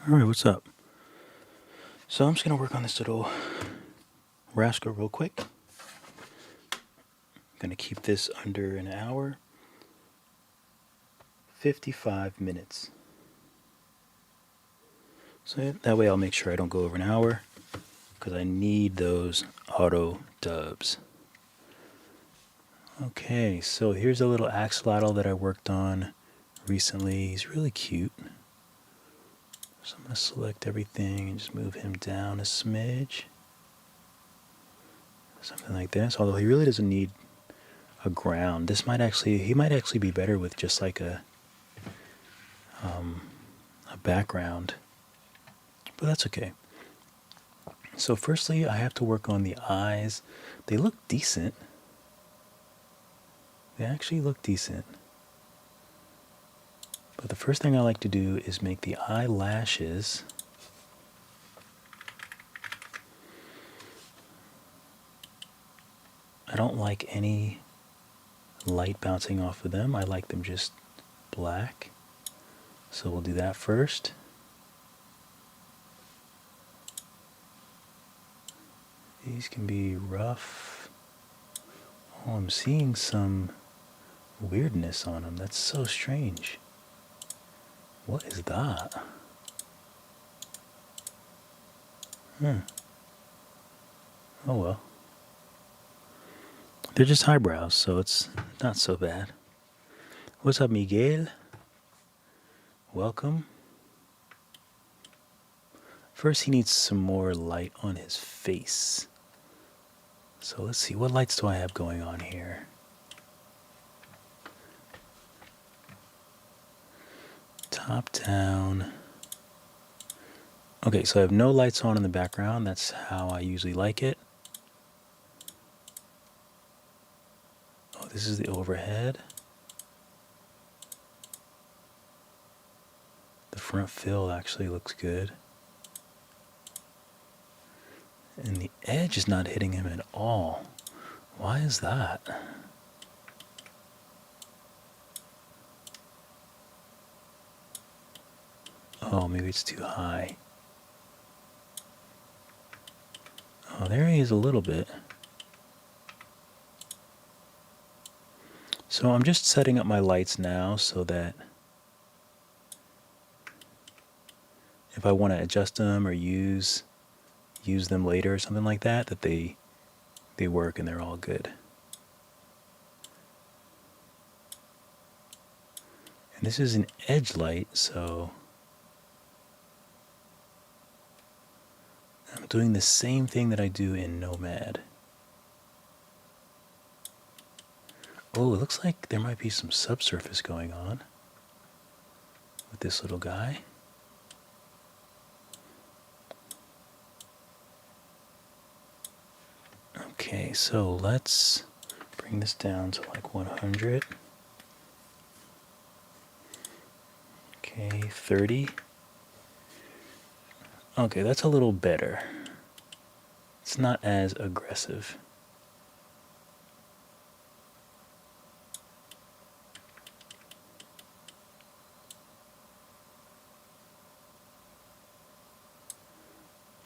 Alright, what's up? So I'm just going to work on this little rascal real quick. I'm going to keep this under an hour. 55 minutes. So that way I'll make sure I don't go over an hour, because I need those auto dubs. Okay, so here's a little axolotl that I worked on recently. He's really cute. So I'm going to select everything and just move him down a smidge. Something like this, although he really doesn't need a ground. He might actually be better with just like a background, but that's okay. So firstly, I have to work on the eyes. They look decent. They actually look decent. But the first thing I like to do is make the eyelashes. I don't like any light bouncing off of them. I like them just black. So we'll do that first. These can be rough. Oh, I'm seeing some weirdness on them. That's so strange. What is that? Oh well. They're just eyebrows, so it's not so bad. What's up, Miguel? Welcome. First, he needs some more light on his face. So let's see, what lights do I have going on here? Top down. Okay, so I have no lights on in the background. That's how I usually like it. Oh, this is the overhead. The front fill actually looks good. And the edge is not hitting him at all. Why is that? Oh, maybe it's too high. Oh, there he is a little bit. So I'm just setting up my lights now so that if I want to adjust them or use them later or something like that, that they work and they're all good. And this is an edge light, so I'm doing the same thing that I do in Nomad. Oh, it looks like there might be some subsurface going on with this little guy. Okay, so let's bring this down to like 100. Okay, 30. Okay, that's a little better. It's not as aggressive.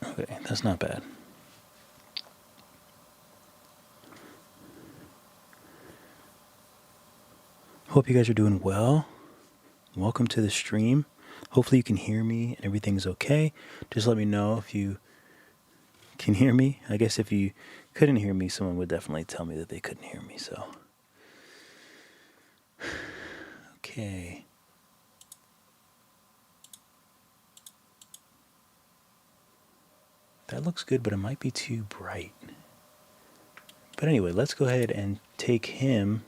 Okay, that's not bad. Hope you guys are doing well. Welcome to the stream. Hopefully you can hear me and everything's okay. Just let me know if you can hear me. I guess if you couldn't hear me, someone would definitely tell me that they couldn't hear me, so. Okay. That looks good, but it might be too bright. But anyway, let's go ahead and take him.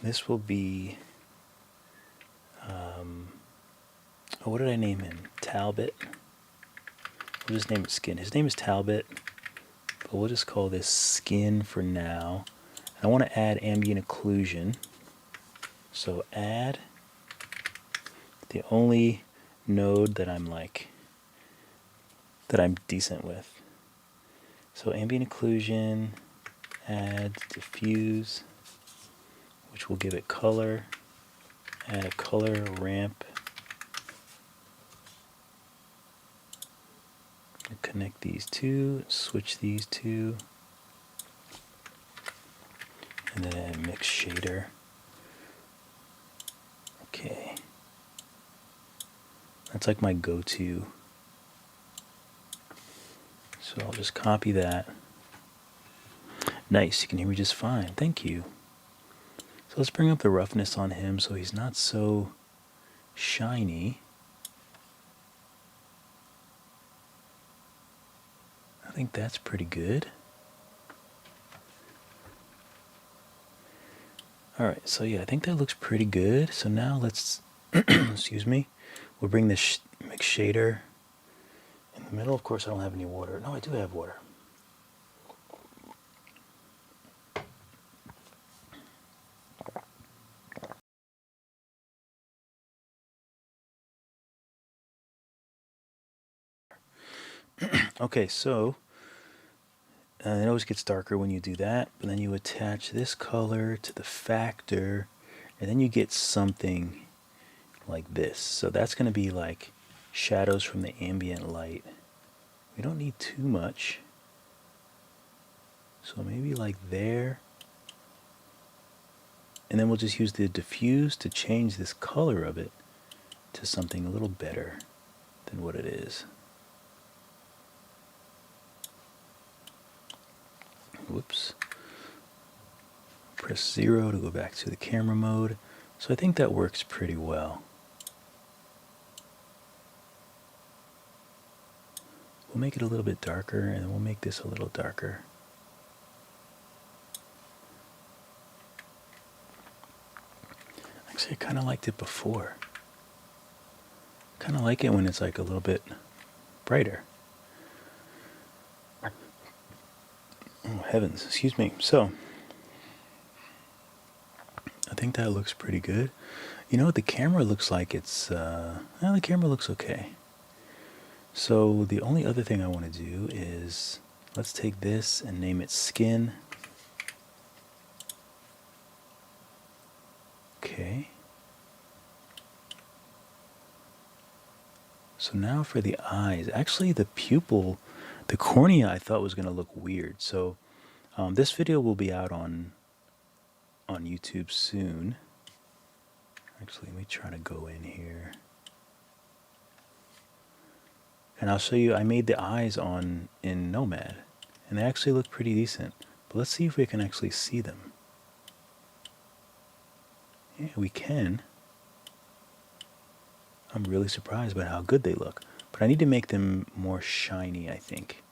This will be, what did I name him? Talbot. We'll just name it Skin. His name is Talbot, but we'll just call this Skin for now. I want to add ambient occlusion. So add the only node that I'm decent with. So ambient occlusion, add diffuse, which will give it color, add a color ramp, Connect these two, switch these two, and then mix shader. Okay. That's like my go-to. So I'll just copy that. Nice, you can hear me just fine. Thank you. So let's bring up the roughness on him so he's not so shiny. I think that's pretty good. Alright, so yeah, I think that looks pretty good. So now let's, excuse me, we'll bring this mix shader in the middle. Of course I don't have any water. No, I do have water. Okay, so it always gets darker when you do that, but then you attach this color to the factor, and then you get something like this. So that's going to be like shadows from the ambient light. We don't need too much. So maybe like there. And then we'll just use the diffuse to change this color of it to something a little better than what it is. Whoops. Press 0 to go back to the camera mode. So I think that works pretty well. We'll make it a little bit darker, and then we'll make this a little darker. Actually, I kind of liked it before. Kind of like it when it's like a little bit brighter. Oh heavens, excuse me. So I think that looks pretty good. You know what, the camera looks like it's well, the camera looks okay. So the only other thing I want to do is let's take this and name it skin. Okay. So now for the eyes. Actually, the pupil, the cornea I thought was going to look weird. So this video will be out on YouTube soon. Actually, let me try to go in here. And I'll show you, I made the eyes in Nomad. And they actually look pretty decent. But let's see if we can actually see them. Yeah, we can. I'm really surprised by how good they look. But I need to make them more shiny, I think.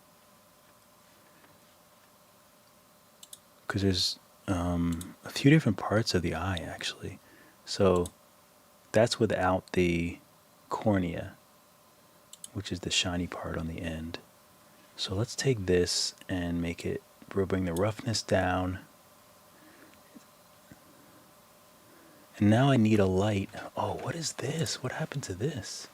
Because there's a few different parts of the eye, actually. So that's without the cornea, which is the shiny part on the end. So let's take this and make it, we'll bring the roughness down. And now I need a light. Oh, what is this? What happened to this?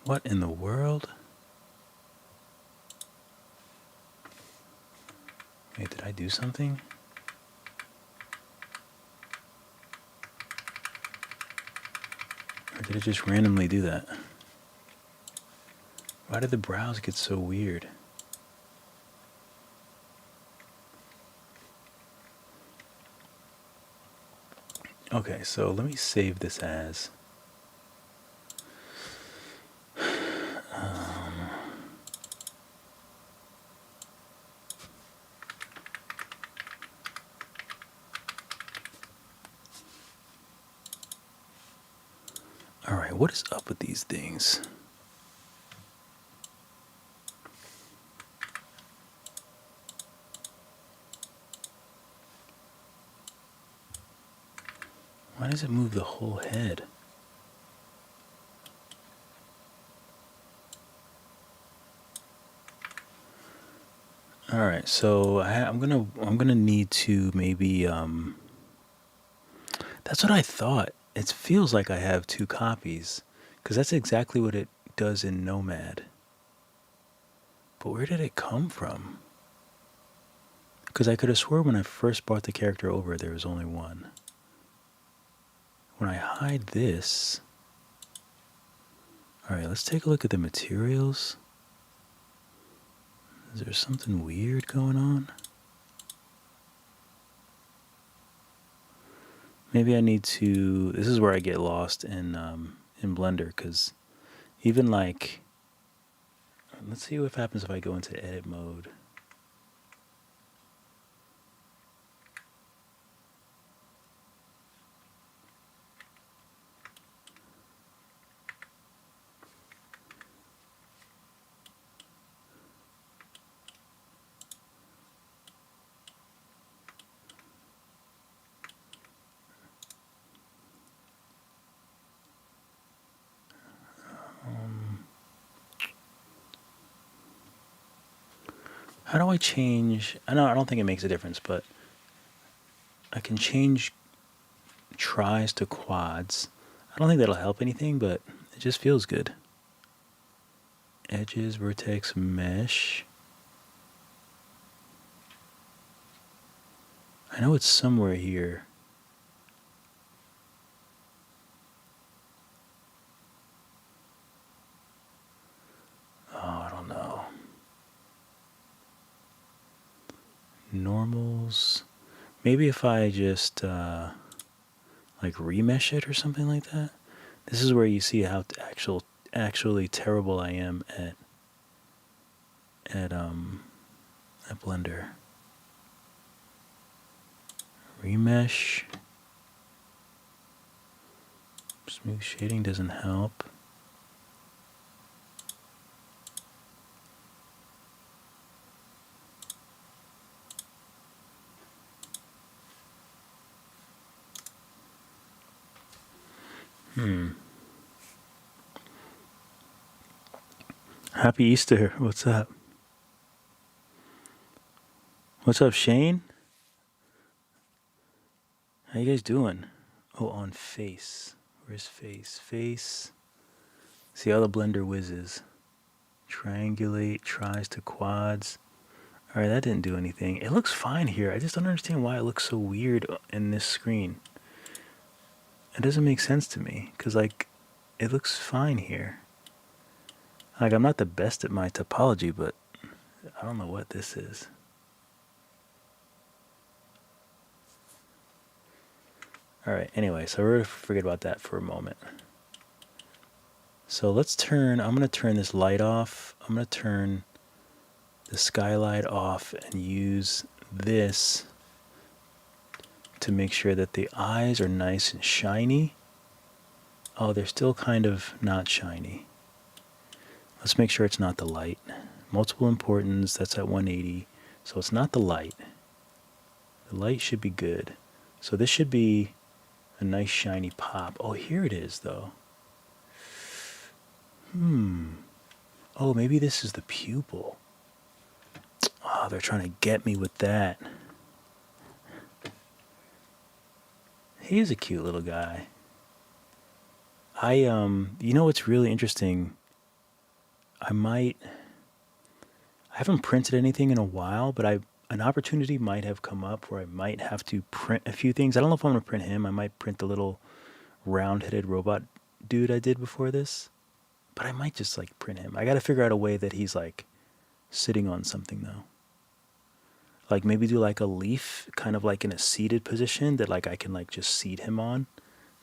What in the world? Wait, did I do something? Or did it just randomly do that? Why did the brows get so weird? Okay, so let me save this as alright, what is up with these things? Why does it move the whole head? Alright, so I'm gonna need to maybe that's what I thought. It feels like I have two copies, because that's exactly what it does in Nomad. But where did it come from? Because I could have sworn when I first brought the character over there was only one. when I hide this, all right, let's take a look at the materials. Is there something weird going on? Maybe I need to, this is where I get lost in Blender, because even like, let's see what happens if I go into edit mode. How do I change? I don't think it makes a difference, but I can change tries to quads. I don't think that'll help anything, but it just feels good. Edges, vertex, mesh. I know it's somewhere here. Oh, I don't know. Normals. Maybe if I just like remesh it or something like that. This is where you see how actually terrible I am at Blender. Remesh. Smooth shading doesn't help. Happy Easter. What's up? What's up, Shane? How you guys doing? Oh, on face. Where's face? Face. See how the Blender whizzes. Triangulate, tries to quads. Alright, that didn't do anything. It looks fine here. I just don't understand why it looks so weird in this screen. It doesn't make sense to me, because, like, it looks fine here. Like, I'm not the best at my topology, but I don't know what this is. Alright, anyway, so we're going to forget about that for a moment. So let's turn, I'm going to turn this light off. I'm going to turn the skylight off and use this to make sure that the eyes are nice and shiny. Oh, they're still kind of not shiny. Let's make sure it's not the light. Multiple importance, that's at 180. So it's not the light. The light should be good. So this should be a nice shiny pop. Oh, here it is though. Oh, maybe this is the pupil. Oh, they're trying to get me with that. He is a cute little guy. You know what's really interesting? I haven't printed anything in a while, but an opportunity might have come up where I might have to print a few things. I don't know if I'm going to print him. I might print the little round-headed robot dude I did before this, but I might just like print him. I got to figure out a way that he's like sitting on something though. Like maybe do like a leaf, kind of like in a seated position that like I can like just seat him on.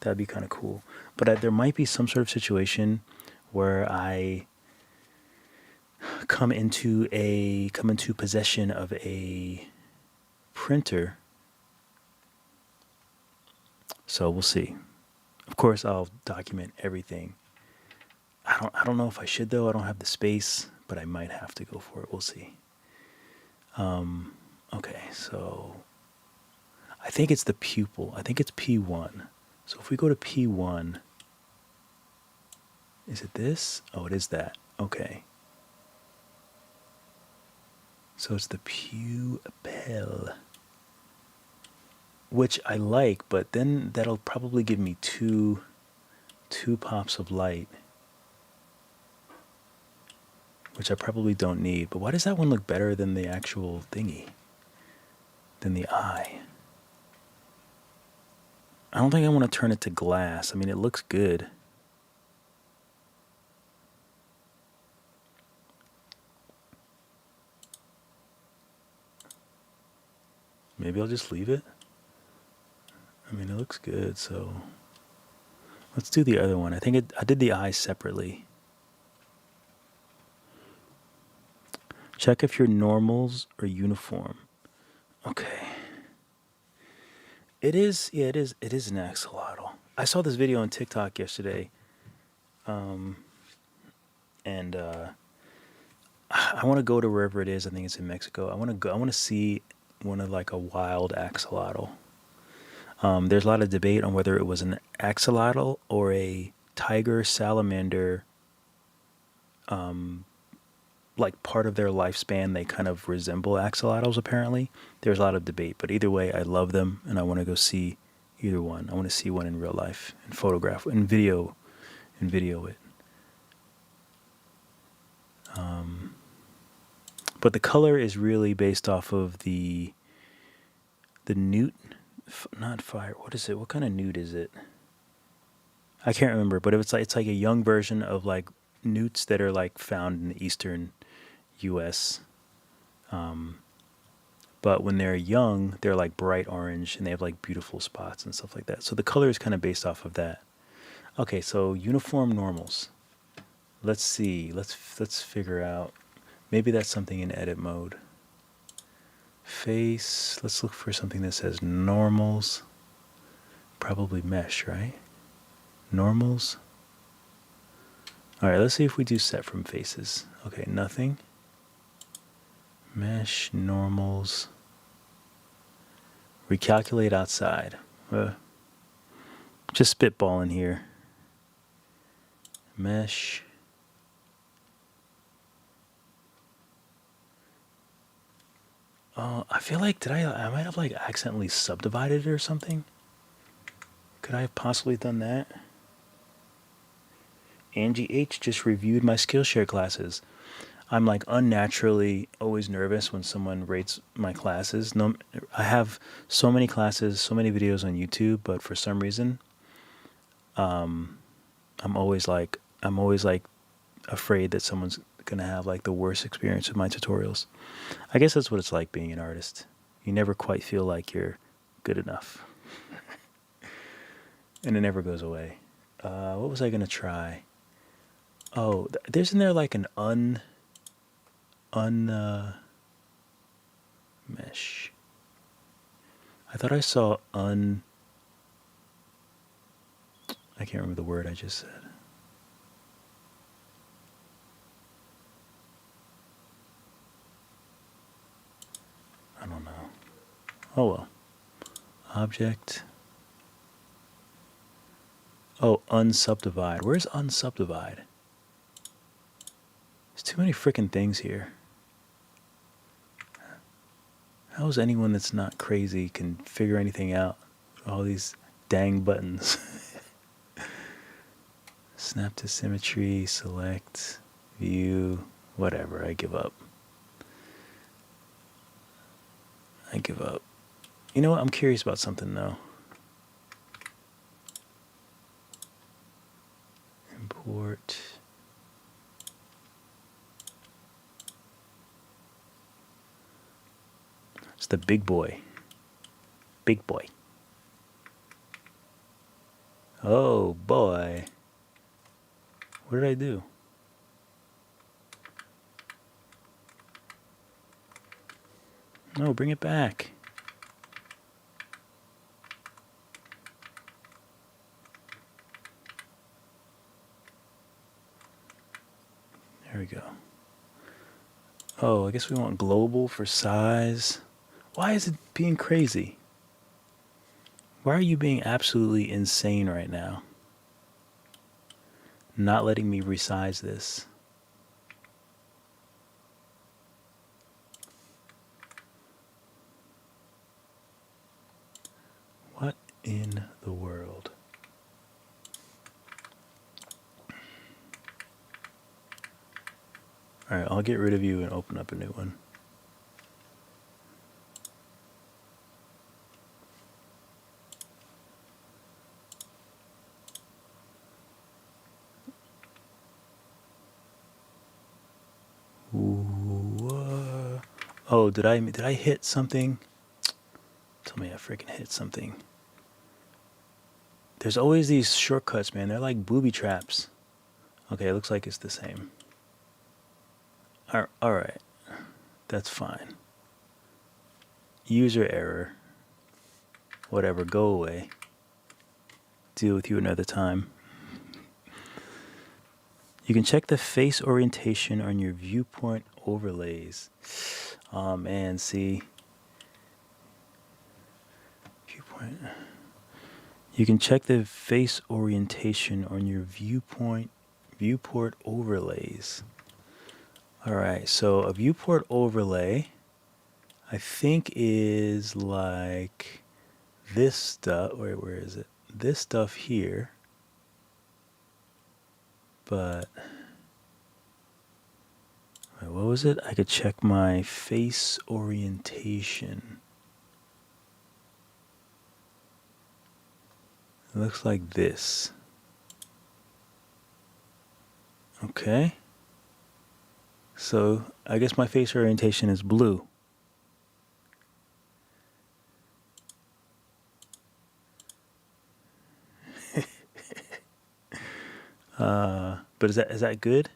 That'd be kind of cool. But there might be some sort of situation where I come into possession of a printer. So we'll see. Of course, I'll document everything. I don't know if I should though. I don't have the space, but I might have to go for it. We'll see. Okay, so I think it's the pupil. I think it's P1. So if we go to P1, is it this? Oh, it is that. Okay. So it's the pupil, which I like, but then that'll probably give me two pops of light, which I probably don't need. But why does that one look better than the actual thingy, than the eye? I don't think I want to turn it to glass. I mean, it looks good. Maybe I'll just leave it. I mean, it looks good, so let's do the other one. I think I did the eyes separately. Check if your normals are uniform. Okay. It is, yeah, it is an axolotl. I saw this video on TikTok yesterday, and I want to go to wherever it is. I think it's in Mexico. I want to go. I want to see one of like a wild axolotl. There's a lot of debate on whether it was an axolotl or a tiger salamander. Like part of their lifespan, they kind of resemble axolotls. Apparently, there's a lot of debate, but either way, I love them, and I want to go see either one. I want to see one in real life and photograph and video it. But the color is really based off of the newt, not fire. What is it? What kind of newt is it? I can't remember, but it's like a young version of like newts that are like found in the eastern U.S. But when they're young, they're like bright orange and they have like beautiful spots and stuff like that. So the color is kind of based off of that. Okay, so uniform normals. Let's see. Let's figure out. Maybe that's something in edit mode. Face. Let's look for something that says normals. Probably mesh, right? Normals. All right, let's see if we do set from faces. Okay, nothing. Mesh, normals. Recalculate outside. Just spitballing here. Mesh. I feel like I might have like accidentally subdivided it or something. Could I have possibly done that? Angie H just reviewed my Skillshare classes. I'm like unnaturally always nervous when someone rates my classes. No, I have so many classes, so many videos on YouTube, but for some reason, I'm always like afraid that someone's gonna have like the worst experience with my tutorials. I guess that's what it's like being an artist. You never quite feel like you're good enough, and it never goes away. What was I gonna try? Oh, there's in there like an mesh. I thought I saw I can't remember the word I just said. I don't know. Oh well. Object. Oh, unsubdivide. Where's unsubdivide? There's too many freaking things here. How is anyone that's not crazy can figure anything out? All these dang buttons. Snap to symmetry, select, view, whatever. I give up. You know what? I'm curious about something though. Import. It's the big boy. Big boy. Oh boy. What did I do? No, bring it back. There we go. Oh, I guess we want global for size. Why is it being crazy? Why are you being absolutely insane right now? Not letting me resize this. What in the world? All right, I'll get rid of you and open up a new one. Oh, did I hit something? Tell me I freaking hit something. There's always these shortcuts, man. They're like booby traps. Okay, it looks like it's the same. All right, that's fine. User error. Whatever, go away. Deal with you another time. You can check the face orientation on your viewport overlays. Oh man, see. Viewpoint. You can check the face orientation on your viewport overlays. All right, so a viewport overlay, I think, is like this stuff. Where is it? This stuff here. But wait, what was it? I could check my face orientation. It looks like this. Okay. So I guess my face orientation is blue. But is that good?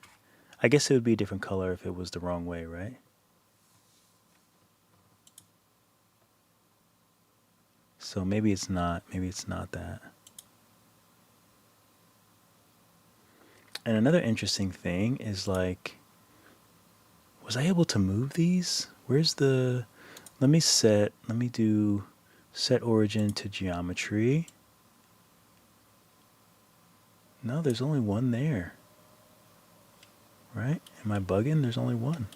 I guess it would be a different color if it was the wrong way, right? So maybe it's not. Maybe it's not that. And another interesting thing is, like, was I able to move these? Where's the... Let me do set origin to geometry. No, there's only one there. Right? Am I bugging? There's only one.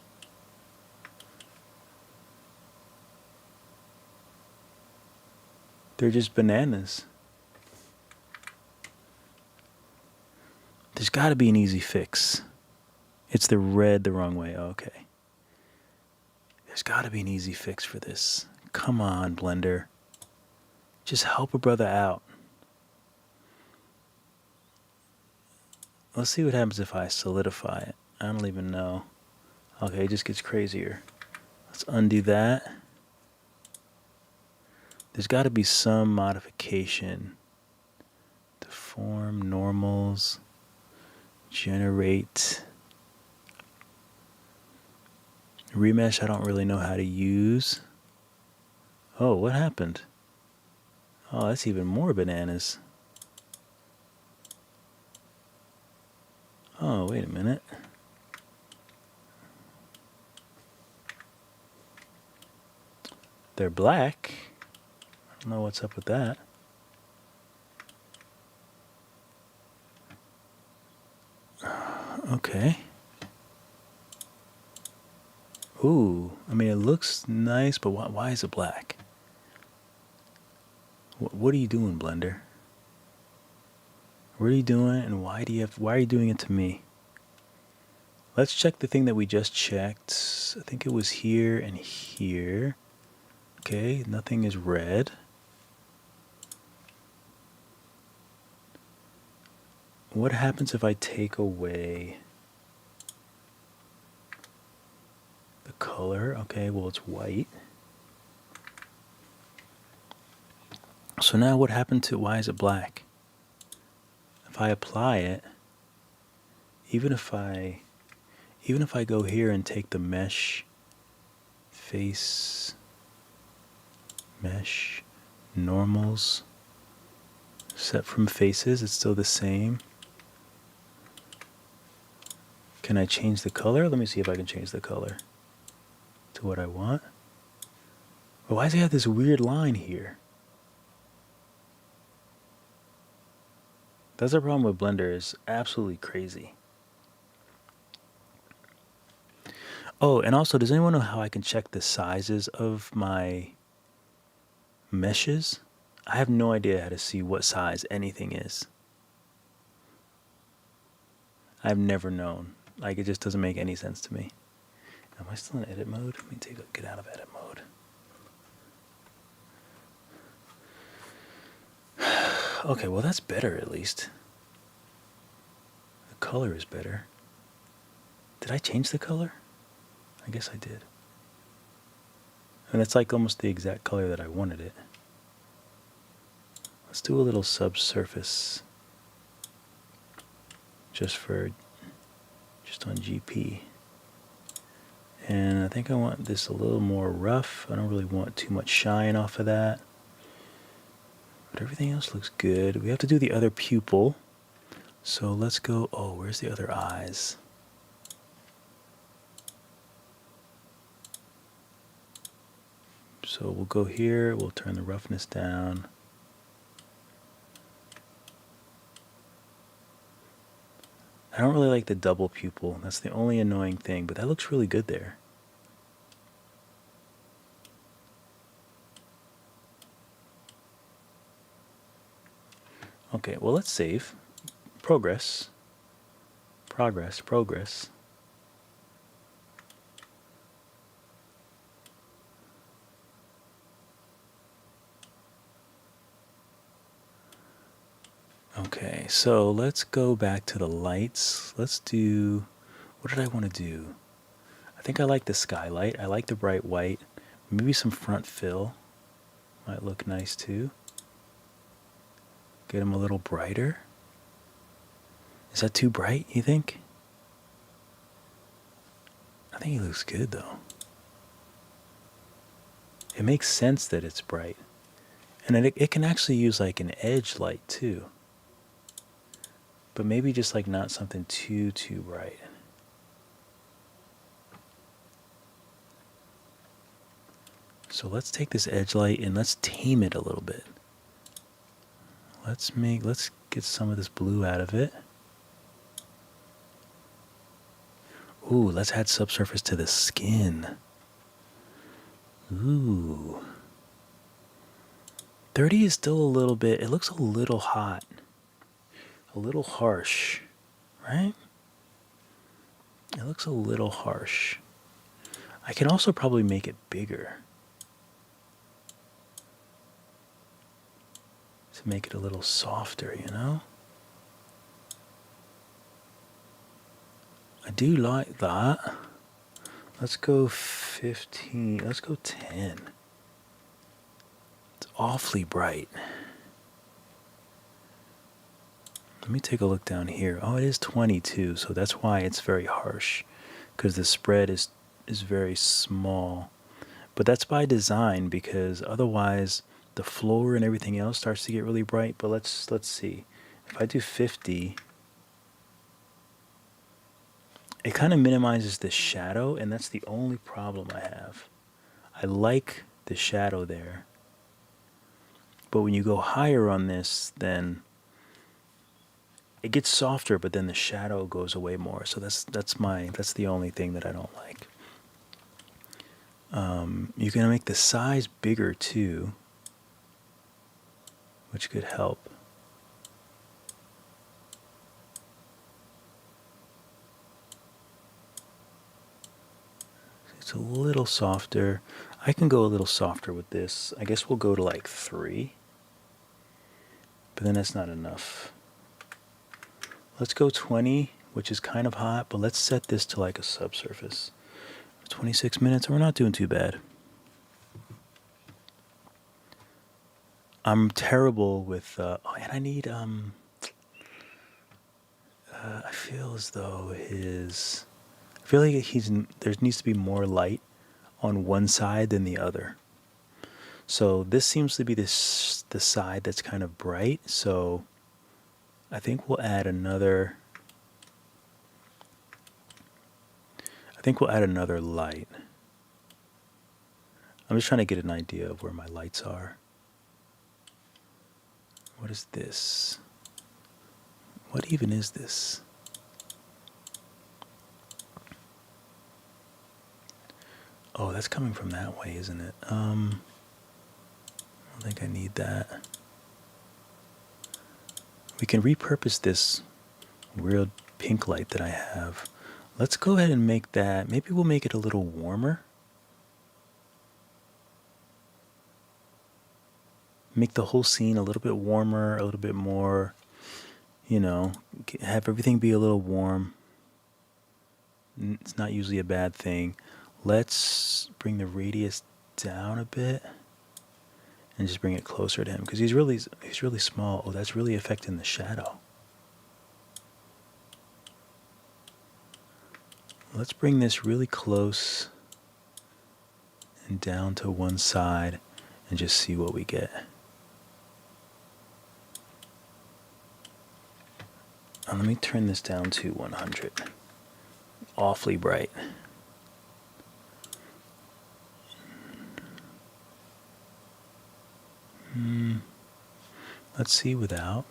They're just bananas. There's got to be an easy fix. It's the red the wrong way. Okay. There's got to be an easy fix for this. Come on, Blender. Just help a brother out. Let's see what happens if I solidify it. I don't even know. Okay, it just gets crazier. Let's undo that. There's got to be some modification. Deform, normals, generate. Remesh, I don't really know how to use. Oh, what happened? Oh, that's even more bananas. Oh, wait a minute. They're black. I don't know what's up with that. Okay. Ooh, I mean, it looks nice, but why is it black? What are you doing, Blender? What are you doing, and why are you doing it to me? Let's check the thing that we just checked. I think it was here and here. Okay, nothing is red. What happens if I take away the color? Okay, well, it's white. So now what happened to, why is it black? If I apply it, even if I go here and take the mesh, face, mesh, normals, set from faces, it's still the same. Can I change the color? Let me see if I can change the color to what I want. But why does it have this weird line here? That's the problem with Blender, is absolutely crazy. Oh, and also, does anyone know how I can check the sizes of my meshes? I have no idea how to see what size anything is. I've never known. Like, it just doesn't make any sense to me. Am I still in edit mode? Let me get out of edit mode. Okay, well, that's better at least. The color is better. Did I change the color? I guess I did. And it's like almost the exact color that I wanted it. Let's do a little subsurface just on GP. And I think I want this a little more rough. I don't really want too much shine off of that. But everything else looks good. We have to do the other pupil. So let's go, oh, where's the other eyes? So we'll go here, we'll turn the roughness down. I don't really like the double pupil. That's the only annoying thing, but that looks really good there. Okay, well, let's save. Progress. Progress. Okay, so let's go back to the lights. Let's do, what did I want to do? I think I like the skylight. I like the bright white. Maybe some front fill might look nice too. Get him a little brighter. Is that too bright, you think? I think he looks good though. It makes sense that it's bright. And it can actually use like an edge light too. But maybe just like not something too bright. So let's take this edge light and let's tame it a little bit. Let's get some of this blue out of it. Ooh, let's add subsurface to the skin. Ooh. 30 is still a little bit, it looks a little hot. A little harsh, right? It looks a little harsh. I can also probably make it bigger to make it a little softer, you know? I do like that. Let's go 15. Let's go 10. It's awfully bright. Let me take a look down here. Oh, it is 22, so that's why it's very harsh, because the spread is very small. But that's by design, because otherwise the floor and everything else starts to get really bright. But let's see. If I do 50, it kind of minimizes the shadow, and that's the only problem I have. I like the shadow there. But when you go higher on this, then it gets softer, but then the shadow goes away more. So that's the only thing that I don't like. You can make the size bigger too, which could help. It's a little softer. I can go a little softer with this. I guess we'll go to like 3, but then that's not enough. Let's go 20, which is kind of hot, but let's set this to like a subsurface. 26 minutes, and we're not doing too bad. I'm terrible with, oh, and I need, I feel as though I feel like there needs to be more light on one side than the other. So this seems to be the side that's kind of bright, so I think we'll add another light. I'm just trying to get an idea of where my lights are. What is this? What even is this? Oh, that's coming from that way, isn't it? I don't think I need that. We can repurpose this weird pink light that I have. Let's go ahead and make that, maybe we'll make it a little warmer. Make the whole scene a little bit warmer, a little bit more, you know, have everything be a little warm. It's not usually a bad thing. Let's bring the radius down a bit and just bring it closer to him because he's really small. Oh, that's really affecting the shadow. Let's bring this really close and down to one side and just see what we get. Let me turn this down to 100. Awfully bright. Let's see without.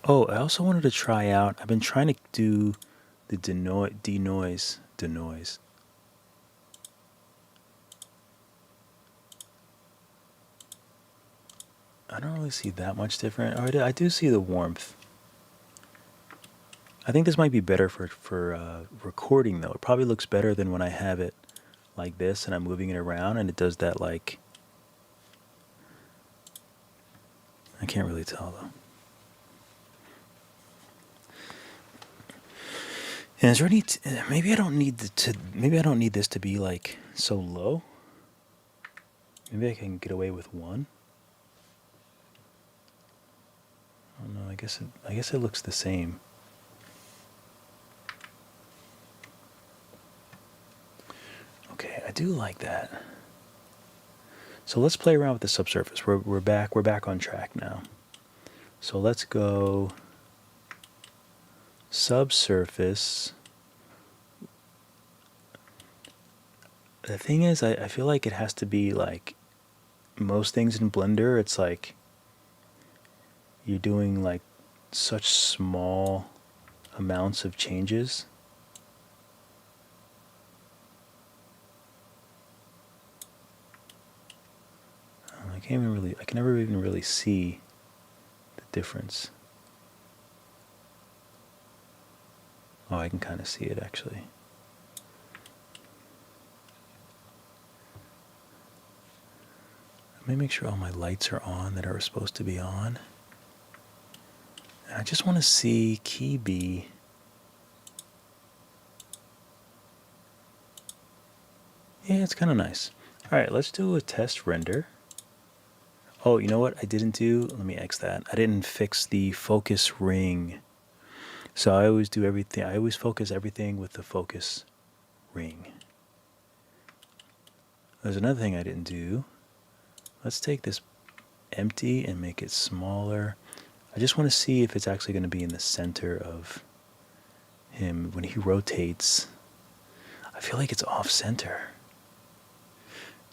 Oh, I also wanted to try out. I've been trying to do the denoise. I don't really see that much different. I do see the warmth. I think this might be better for recording though. It probably looks better than when I have it like this and I'm moving it around and it does that like. I can't really tell though. And is there any? Maybe I don't need maybe I don't need this to be like so low. Maybe I can get away with 1. I don't know. I guess it looks the same. Okay, I do like that. So let's play around with the subsurface. We're back on track now. So let's go subsurface. The thing is, I feel like it has to be like most things in Blender. It's like you're doing like such small amounts of changes. I can never even really see the difference. Oh, I can kind of see it actually. Let me make sure all my lights are on that are supposed to be on. And I just want to see key B. Yeah, it's kind of nice. All right, let's do a test render. Oh, you know what I didn't do? Let me X that. I didn't fix the focus ring. So I always do everything. I always focus everything with the focus ring. There's another thing I didn't do. Let's take this empty and make it smaller. I just want to see if it's actually going to be in the center of him when he rotates. I feel like it's off center.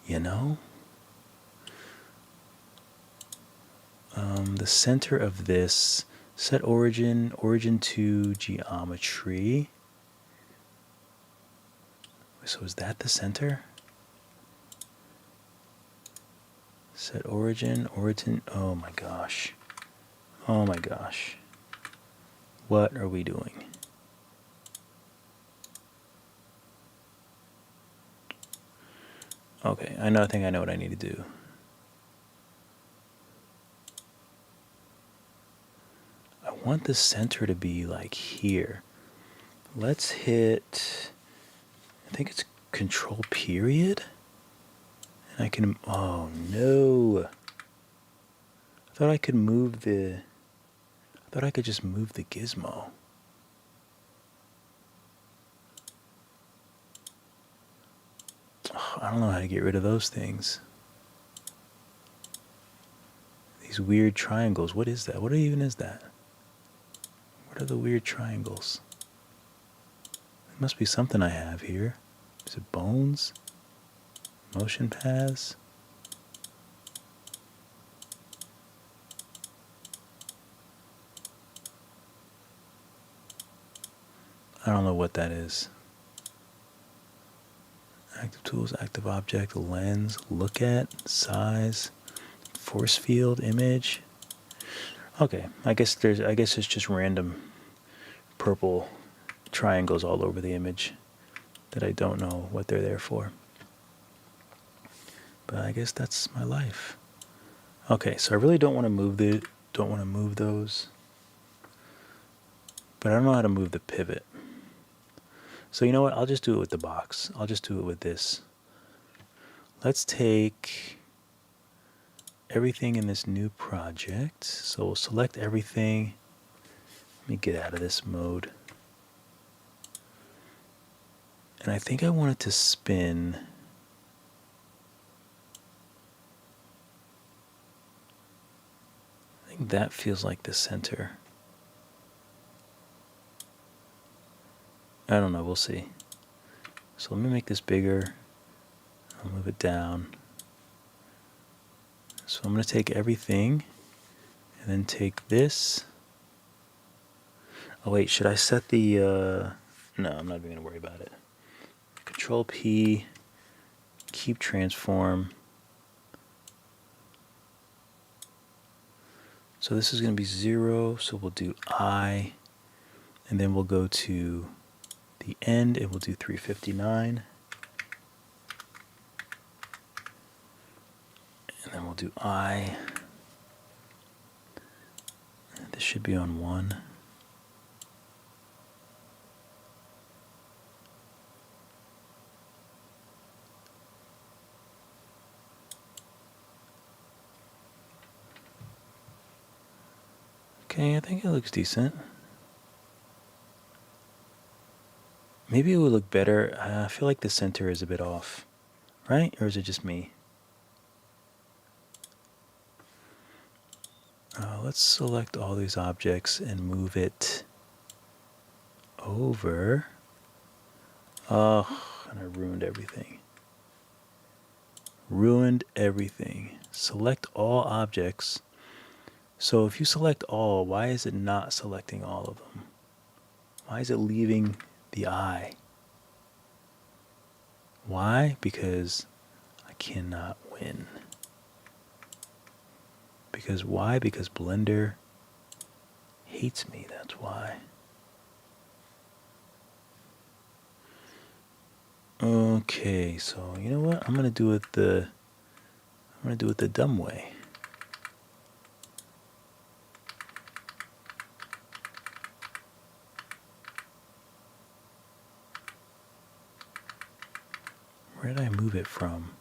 You know? The center of this, set origin to geometry. So is that the center? Set origin, oh my gosh. Oh my gosh. What are we doing? Okay, I think I know what I need to do. I want the center to be like here. Let's hit, I think it's control period. And I can, oh no. I thought I could move the, I thought I could just move the gizmo. Oh, I don't know how to get rid of those things. These weird triangles, what is that? What even is that? What are the weird triangles? There must be something I have here. Is it bones? Motion paths? I don't know what that is. Active tools, active object, lens, look at, size, force field, image. Okay, I guess it's just random purple triangles all over the image that I don't know what they're there for. But I guess that's my life. Okay, so I really don't want to move those. But I don't know how to move the pivot. So you know what? I'll just do it with the box. I'll just do it with this. Let's take everything in this new project. So we'll select everything. Let me get out of this mode. And I think I want it to spin. I think that feels like the center. I don't know, we'll see. So let me make this bigger. I'll move it down. So I'm going to take everything and then take this. Oh wait, should I set the, no, I'm not even going to worry about it. Control P, keep transform. So this is going to be 0, so we'll do I, and then we'll go to the end and we'll do 359. And then we'll do I. This should be on 1. Okay, I think it looks decent. Maybe it would look better. I feel like the center is a bit off, right? Or is it just me? Let's select all these objects and move it over. Oh, and I ruined everything. Ruined everything. Select all objects. So if you select all, why is it not selecting all of them? Why is it leaving the eye? Why? Because I cannot win. Because why? Because Blender hates me, that's why. Okay, so you know what? I'm gonna do it the dumb way. Where did I move it from?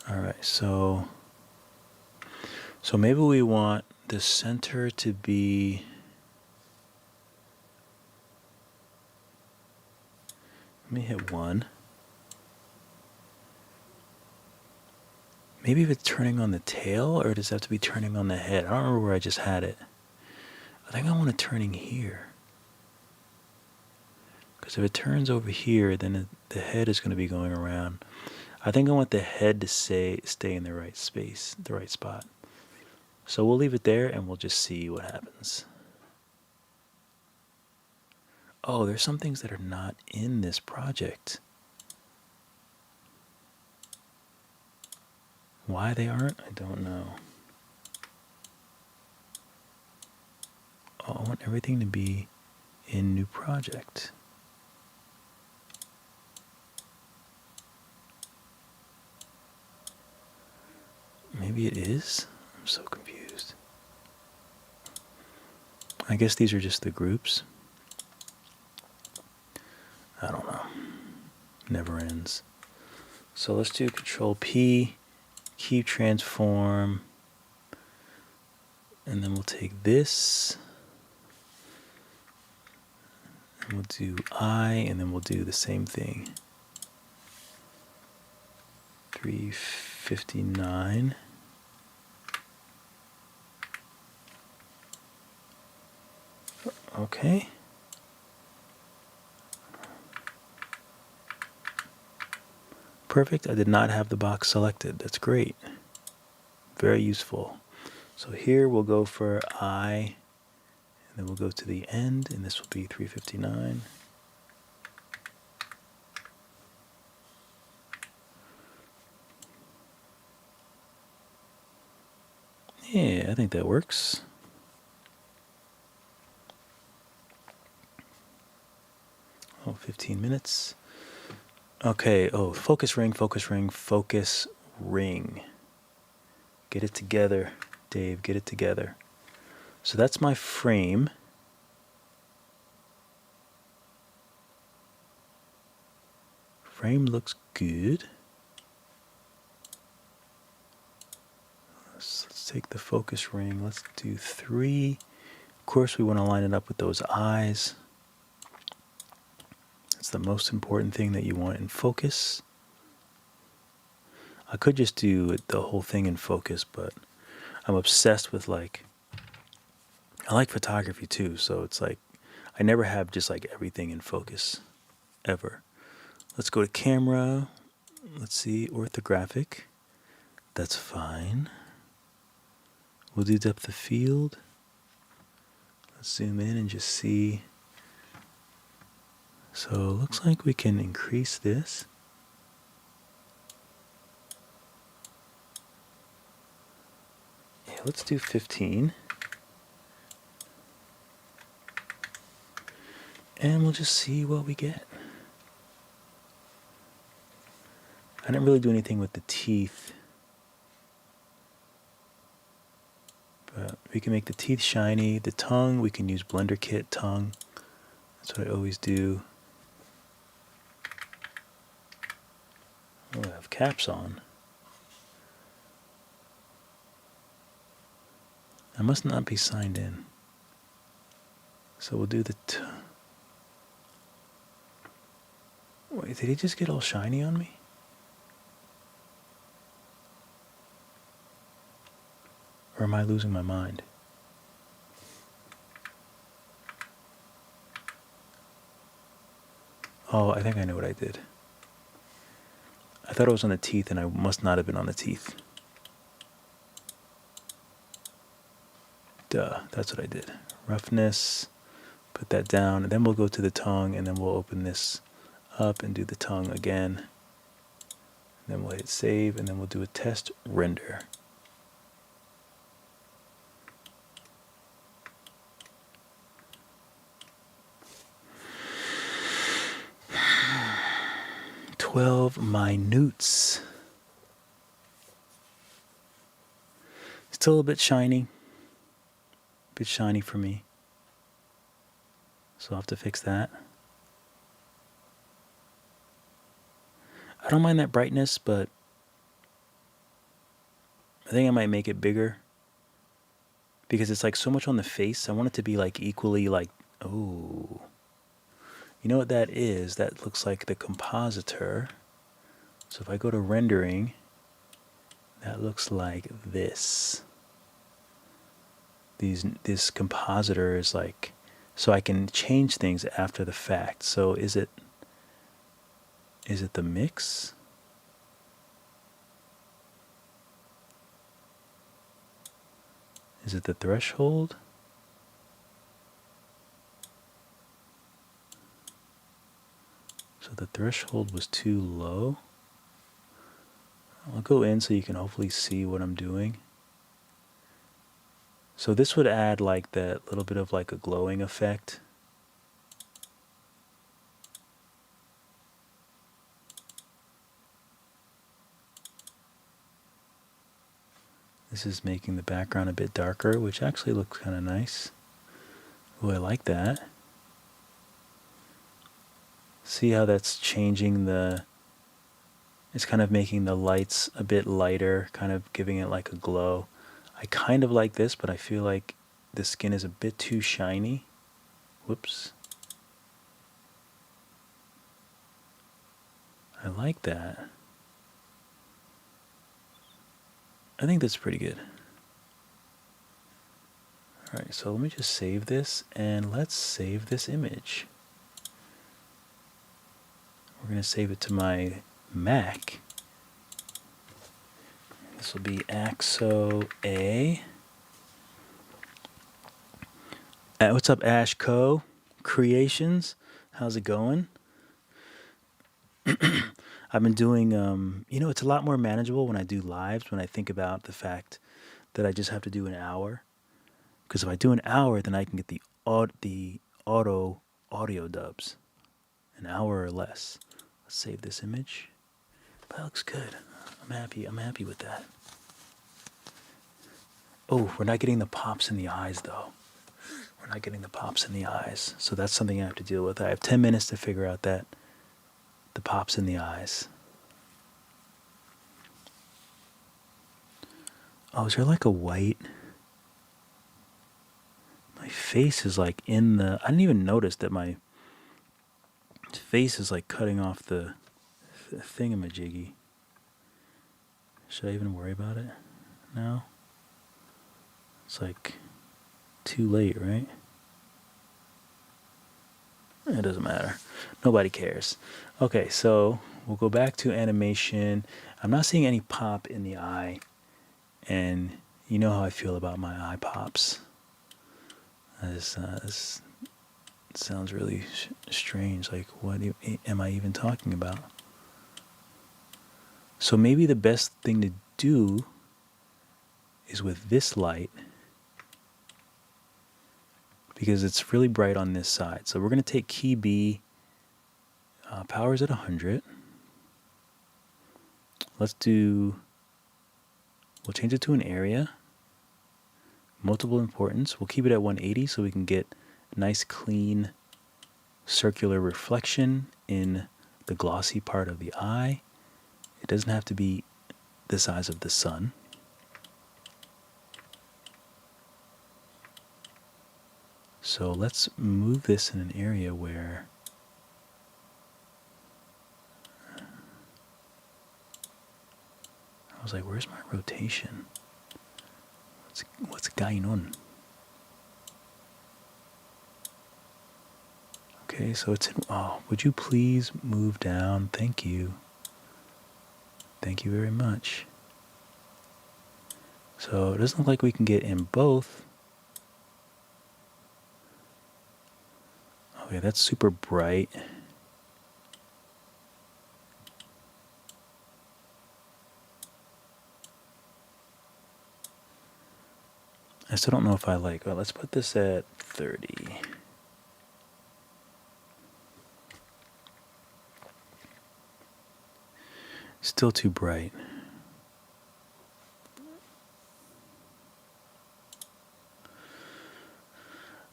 Alright, so maybe we want the center to be, let me hit 1. Maybe if it's turning on the tail, or does it have to be turning on the head? I don't remember where I just had it. I think I want it turning here. Because if it turns over here, then the head is going to be going around. I think I want the head to stay in the right space, the right spot. So we'll leave it there and we'll just see what happens. Oh, there's some things that are not in this project. Why they aren't, I don't know. Oh, I want everything to be in new project. Maybe it is? I'm so confused. I guess these are just the groups. I don't know. Never ends. So let's do Control P, keep transform, and then we'll take this, and we'll do I, and then we'll do the same thing. 359. Okay. Perfect. I did not have the box selected. That's great. Very useful. So here we'll go for I, and then we'll go to the end, and this will be 359. Yeah, I think that works. Oh, 15 minutes. Okay, oh, focus ring, focus ring, focus ring. Get it together. Dave, get it together. So that's my frame. Frame looks good. Let's take the focus ring. Let's do 3. Of course, we want to line it up with those eyes. That's the most important thing that you want in focus. I could just do the whole thing in focus, but I'm obsessed with I like photography too, so it's like I never have just like everything in focus, ever. Let's go to camera. Let's see, orthographic. That's fine. We'll do depth of field. Let's zoom in and just see. So it looks like we can increase this. Yeah, let's do 15. And we'll just see what we get. I didn't really do anything with the teeth. But we can make the teeth shiny. The tongue, we can use Blender Kit tongue. That's what I always do. Oh, I have caps on. I must not be signed in. So we'll do the... Wait, did he just get all shiny on me? Or am I losing my mind? Oh, I think I know what I did. I thought it was on the teeth, and I must not have been on the teeth. Duh, that's what I did. Roughness, put that down, and then we'll go to the tongue, and then we'll open this up and do the tongue again. And then we'll hit save, and then we'll do a test render. Minutes. Still a bit shiny. A bit shiny for me. So I'll have to fix that. I don't mind that brightness, but I think I might make it bigger. Because it's like so much on the face. I want it to be like equally like, oh. You know what that is? That looks like the compositor. So if I go to rendering, that looks like this. This compositor is like, so I can change things after the fact. So is it the mix? Is it the threshold? So the threshold was too low. I'll go in so you can hopefully see what I'm doing. So this would add like that little bit of like a glowing effect. This is making the background a bit darker, which actually looks kind of nice. Oh, I like that. See how that's changing the... It's kind of making the lights a bit lighter, kind of giving it like a glow. I kind of like this, but I feel like the skin is a bit too shiny. Whoops. I like that. I think that's pretty good. Alright, so let me just save this, and let's save this image. We're going to save it to my Mac. This will be AXO A. What's up, Ash Co. Creations? How's it going? I've been doing, you know, it's a lot more manageable when I do lives, when I think about the fact that I just have to do an hour. Because if I do an hour, then I can get the auto audio dubs. An hour or less. Let's save this image. That looks good. I'm happy with that. Oh, we're not getting the pops in the eyes though. We're not getting the pops in the eyes. So that's something I have to deal with. I have 10 minutes to figure out that the pops in the eyes. Oh, is there like a white? My face is like in the... I didn't even notice that my face is like cutting off the thingamajiggy. Should I even worry about it now? It's like too late, right? It doesn't matter. Nobody cares. Okay, so we'll go back to animation. I'm not seeing any pop in the eye. And you know how I feel about my eye pops. This sounds really strange. Like, what am I even talking about? So maybe the best thing to do is with this light, because it's really bright on this side. So we're going to take key B, power's at 100. We'll change it to an area, multiple importance. We'll keep it at 180 so we can get a nice clean circular reflection in the glossy part of the eye. It doesn't have to be the size of the sun. So let's move this in an area where I was like, where's my rotation? What's going on? Okay, so it's in... Oh, would you please move down? Thank you. Thank you very much. So it doesn't look like we can get in both. Okay, that's super bright. I still don't know if I like... Well, let's put this at 30. Still too bright.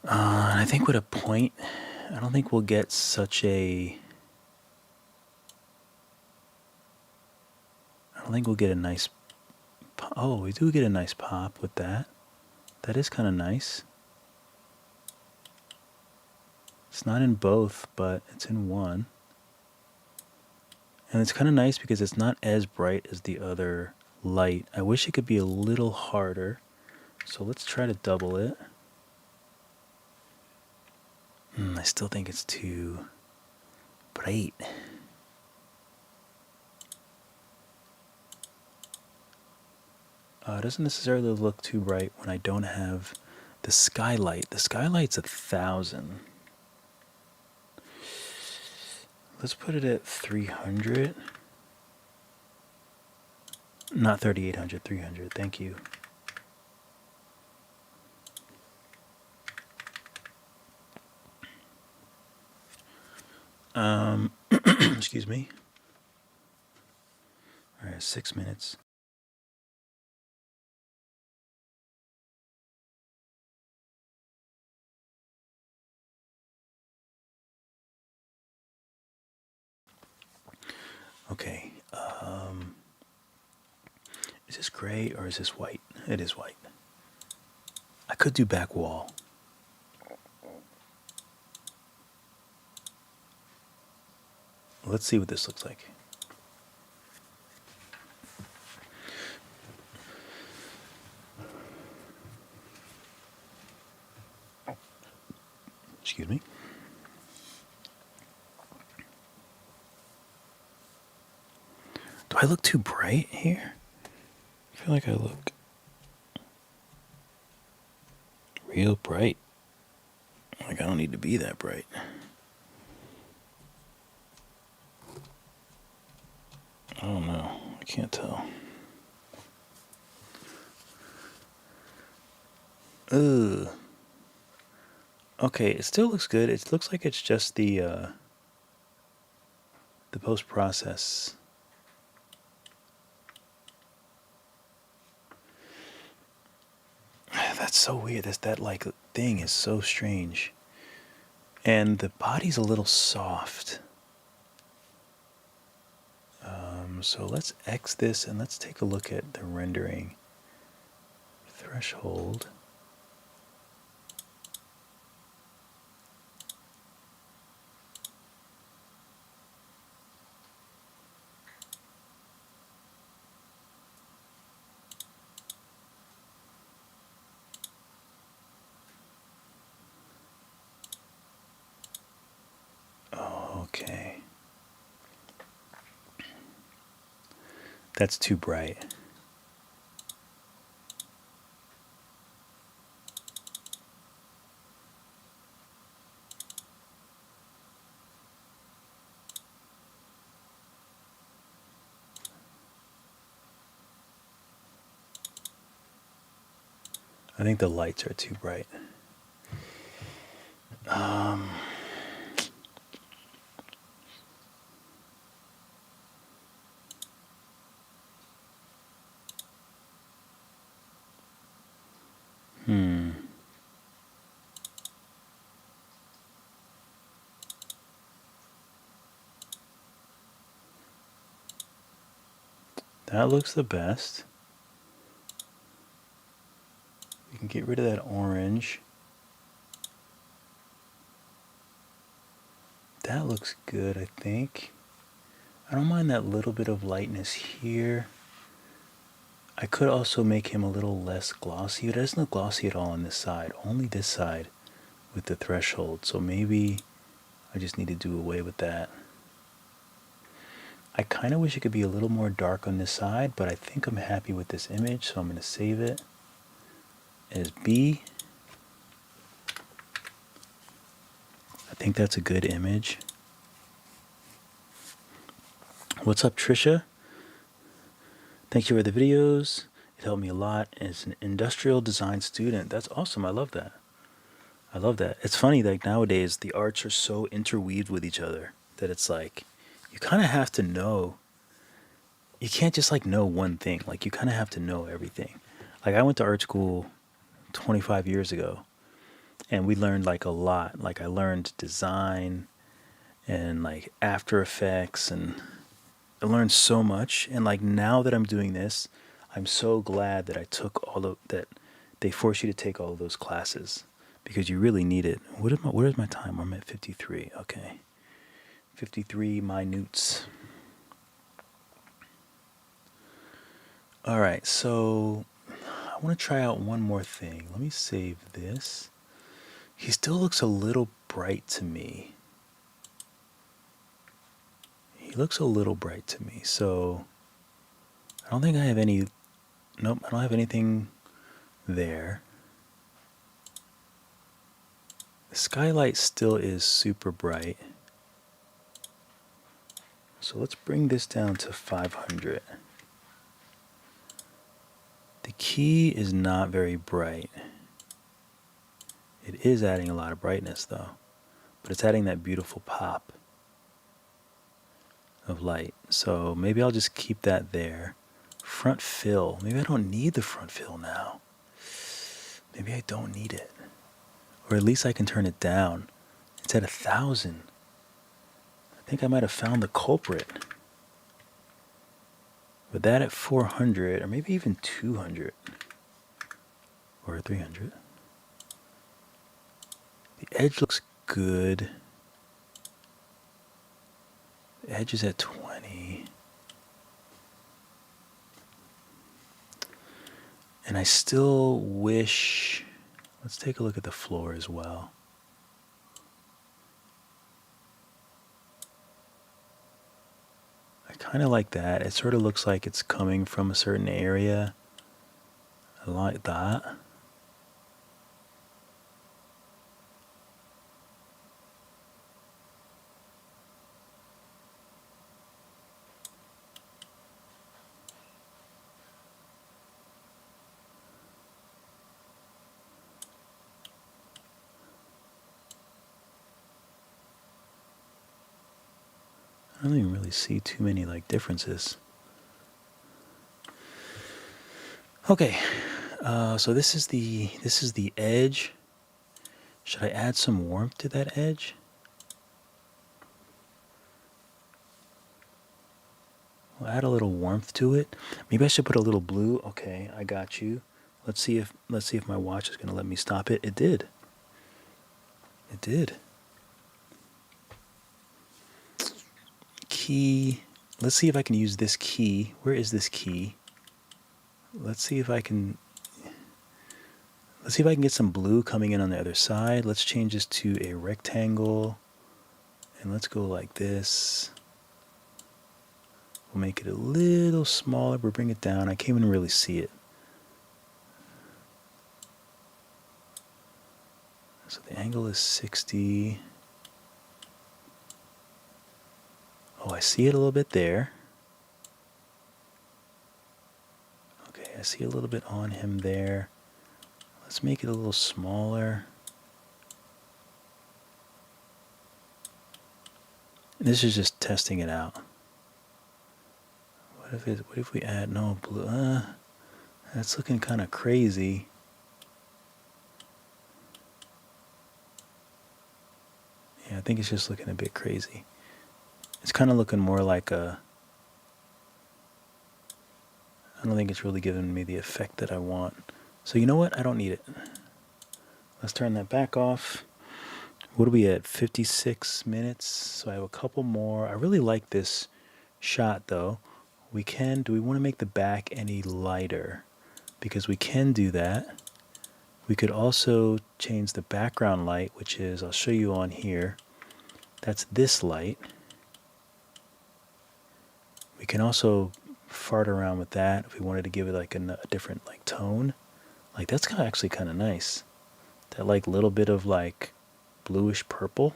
And I think with a point, I don't think we'll get such a... I don't think we'll get a nice... Oh, we do get a nice pop with that. That is kind of nice. It's not in both, but it's in one. And it's kind of nice because it's not as bright as the other light. I wish it could be a little harder. So let's try to double it. I still think it's too bright. It doesn't necessarily look too bright when I don't have the skylight. The skylight's 1,000. Let's put it at 300. Not 3,800, 300. Thank you. Excuse me. All right, 6 minutes. Okay. Is this gray or is this white? It is white. I could do back wall. Let's see what this looks like. Excuse me. Do I look too bright here? I feel like I look real bright. Like I don't need to be that bright. I don't know. I can't tell. Ugh. Okay, it still looks good. It looks like it's just the post-process. That's so weird. That like thing is so strange. And the body's a little soft. So let's X this and let's take a look at the rendering threshold. Okay. That's too bright. I think the lights are too bright. That looks the best. We can get rid of that orange. That looks good, I think. I don't mind that little bit of lightness here. I could also make him a little less glossy. It doesn't look glossy at all on this side, only this side with the threshold. So maybe I just need to do away with that. I kind of wish it could be a little more dark on this side, but I think I'm happy with this image, so I'm going to save it as B. I think that's a good image. What's up, Trisha? Thank you for the videos. It helped me a lot as an industrial design student. That's awesome. I love that. I love that. It's funny, like nowadays the arts are so interweaved with each other that it's like you kind of have to know. You can't just like know one thing. Like you kind of have to know everything. Like I went to art school 25 years ago and we learned like a lot. Like I learned design and like After Effects, and I learned so much. And like now that I'm doing this, I'm so glad that I took all of that. They force you to take all of those classes because you really need it. What is my time? I'm at 53. Okay. 53 minutes. All right, so I want to try out one more thing. Let me save this. He still looks a little bright to me. He looks a little bright to me, so I don't think I have any. Nope, I don't have anything there. The skylight still is super bright. So let's bring this down to 500. The key is not very bright. It is adding a lot of brightness though, but it's adding that beautiful pop of light. So maybe I'll just keep that there. Front fill. Maybe I don't need the front fill now. Maybe I don't need it. Or at least I can turn it down. It's at 1,000. I think I might have found the culprit. With that at 400, or maybe even 200. Or 300. The edge looks good. The edge is at 20. And I still wish... Let's take a look at the floor as well. I kind of like that. It sort of looks like it's coming from a certain area. I like that. I don't even really see too many like differences. Okay, So this is the edge. Should I add some warmth to that edge? We'll add a little warmth to it. Maybe I should put a little blue. Okay, I got you. Let's see if my watch is going to let me stop it. It did. It did. Key. Let's see if I can use this key. Where is this key? Let's see if I can get some blue coming in on the other side. Let's change this to a rectangle. And let's go like this. We'll make it a little smaller. We'll bring it down. I can't even really see it. So the angle is 60. Oh, I see it a little bit there. Okay, I see a little bit on him there. Let's make it a little smaller. This is just testing it out. What if we add no blue? That's looking kind of crazy. Yeah, I think it's just looking a bit crazy. It's kind of looking more like a... I don't think it's really giving me the effect that I want. So you know what? I don't need it. Let's turn that back off. What are we at? 56 minutes. So I have a couple more. I really like this shot though. Do we want to make the back any lighter? Because we can do that. We could also change the background light, which is, I'll show you on here. That's this light. We can also fart around with that if we wanted to give it like a different like tone. Like that's actually kind of nice. That like little bit of like bluish purple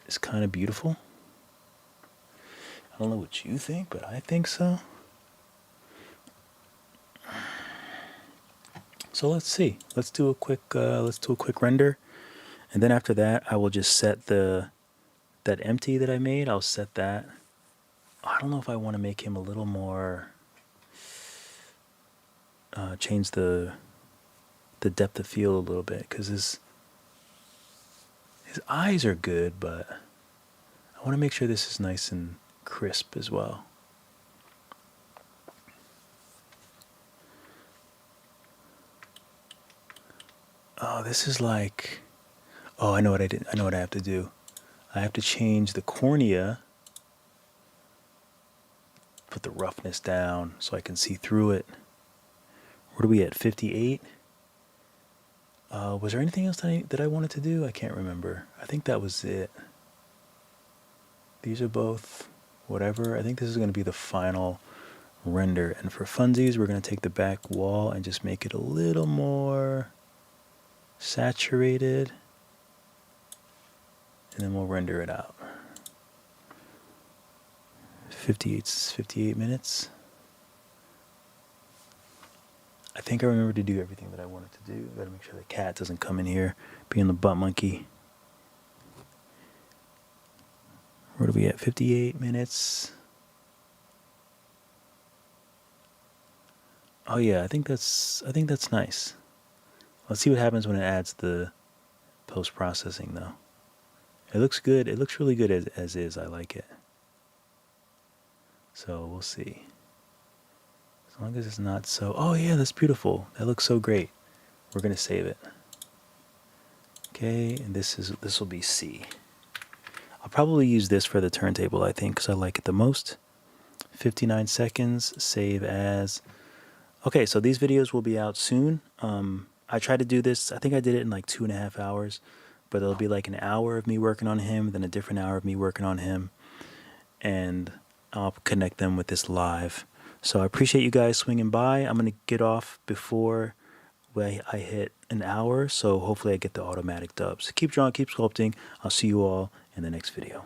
is kind of beautiful. I don't know what you think, but I think so. So let's see. Let's do a quick render, and then after that, I will just set that empty that I made. I'll set that. I don't know if I want to make him a little more. Change the depth of field a little bit because his eyes are good, but I want to make sure this is nice and crisp as well. Oh, this is like... Oh, I know what I know what I have to do. I have to change the cornea. Put the roughness down so I can see through it. What are we at? 58? Was there anything else that I wanted to do? I can't remember. I think that was it. These are both whatever. I think this is going to be the final render. And for funsies, we're going to take the back wall and just make it a little more saturated. And then we'll render it out. 58 minutes. I think I remember to do everything that I wanted to do. Gotta make sure the cat doesn't come in here, being the butt monkey. Where are we at? 58 minutes. Oh yeah, I think that's nice. Let's see what happens when it adds the post-processing though. It looks good. It looks really good as is. I like it. So we'll see. As long as it's not so... Oh yeah, that's beautiful. That looks so great. We're going to save it. Okay, and this will be C. I'll probably use this for the turntable, I think, because I like it the most. 59 seconds, save as... Okay, so these videos will be out soon. I tried to do this, I think I did it in like 2.5 hours, but it'll be like an hour of me working on him, then a different hour of me working on him, and I'll connect them with this live. So I appreciate you guys swinging by. I'm going to get off before I hit an hour, so hopefully I get the automatic dubs. Keep drawing, keep sculpting. I'll see you all in the next video.